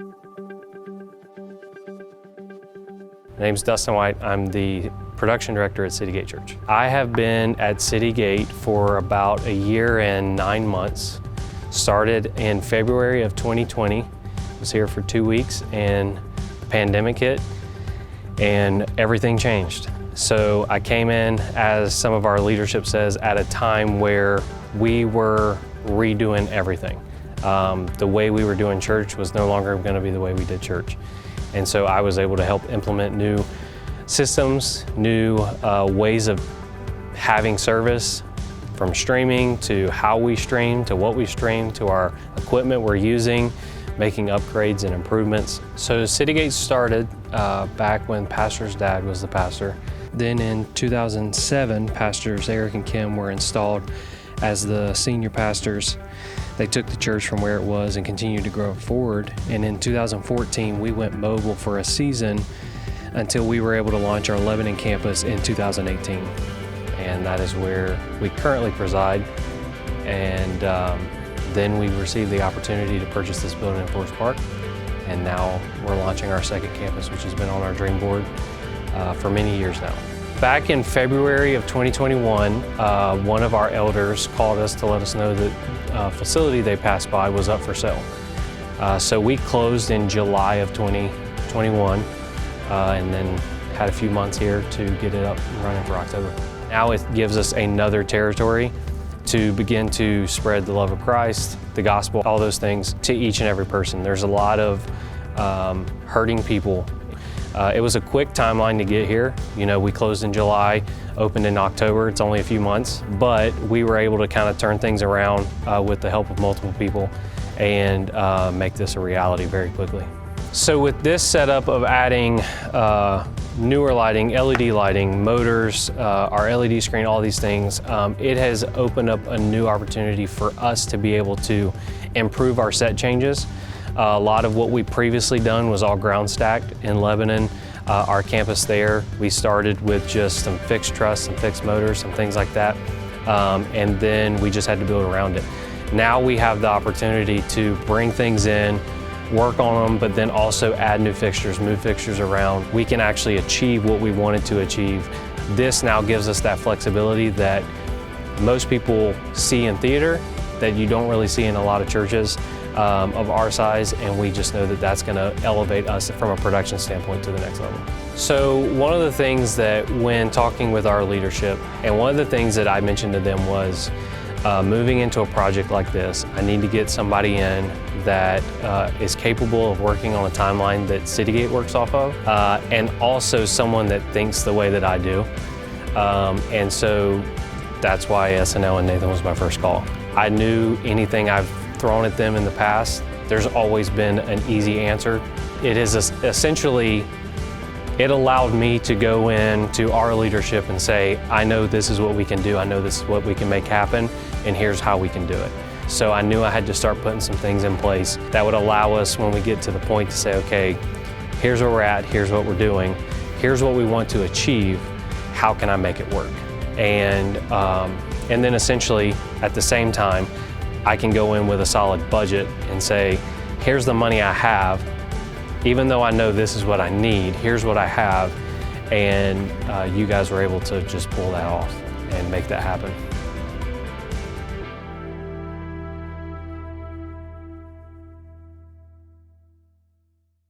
My name's Dustin White. I'm the production director at Citygate Church. I have been at Citygate for about a year and 9 months. Started in February of 2020. Was here for 2 weeks and the pandemic hit and everything changed. So I came in, as some of our leadership says, at a time where we were redoing everything. The way we were doing church was no longer going to be the way we did church. And so I was able to help implement new systems, new ways of having service, from streaming to how we stream, to what we stream, to our equipment we're using, making upgrades and improvements. So Citygate started back when Pastor's dad was the pastor. Then in 2007, Pastors Eric and Kim were installed as the senior pastors. They took the church from where it was and continued to grow forward. And in 2014, we went mobile for a season until we were able to launch our Lebanon campus in 2018. And that is where we currently preside. And then we received the opportunity to purchase this building in Forest Park. And now we're launching our second campus, which has been on our dream board for many years now. Back in February of 2021, one of our elders called us to let us know that a facility they passed by was up for sale. So we closed in July of 2021 and then had a few months here to get it up and running for October. Now it gives us another territory to begin to spread the love of Christ, the gospel, all those things to each and every person. There's a lot of hurting people. It was a quick timeline to get here. You know, we closed in July, opened in October. It's only a few months, but we were able to kind of turn things around with the help of multiple people and make this a reality very quickly. So with this setup of adding newer lighting, LED lighting, motors, our LED screen, all these things, it has opened up a new opportunity for us to be able to improve our set changes. A lot of what we previously done was all ground stacked in Lebanon. Our campus there, we started with just some fixed truss, some fixed motors, some things like that. And then we just had to build around it. Now we have the opportunity to bring things in, work on them, but then also add new fixtures, move fixtures around. We can actually achieve what we wanted to achieve. This now gives us that flexibility that most people see in theater that you don't really see in a lot of churches of our size, and we just know that that's going to elevate us from a production standpoint to the next level. So one of the things that when talking with our leadership, and one of the things that I mentioned to them was moving into a project like this, I need to get somebody in that is capable of working on a timeline that Citygate works off of, and also someone that thinks the way that I do. And so that's why SNL and Nathan was my first call. I knew anything I've thrown at them in the past, there's always been an easy answer. It is essentially, it allowed me to go in to our leadership and say, I know this is what we can do, I know this is what we can make happen, and here's how we can do it. So I knew I had to start putting some things in place that would allow us, when we get to the point, to say, okay, here's where we're at, here's what we're doing, here's what we want to achieve, how can I make it work? And then essentially, at the same time, I can go in with a solid budget and say, here's the money I have, even though I know this is what I need, here's what I have, and you guys were able to just pull that off and make that happen.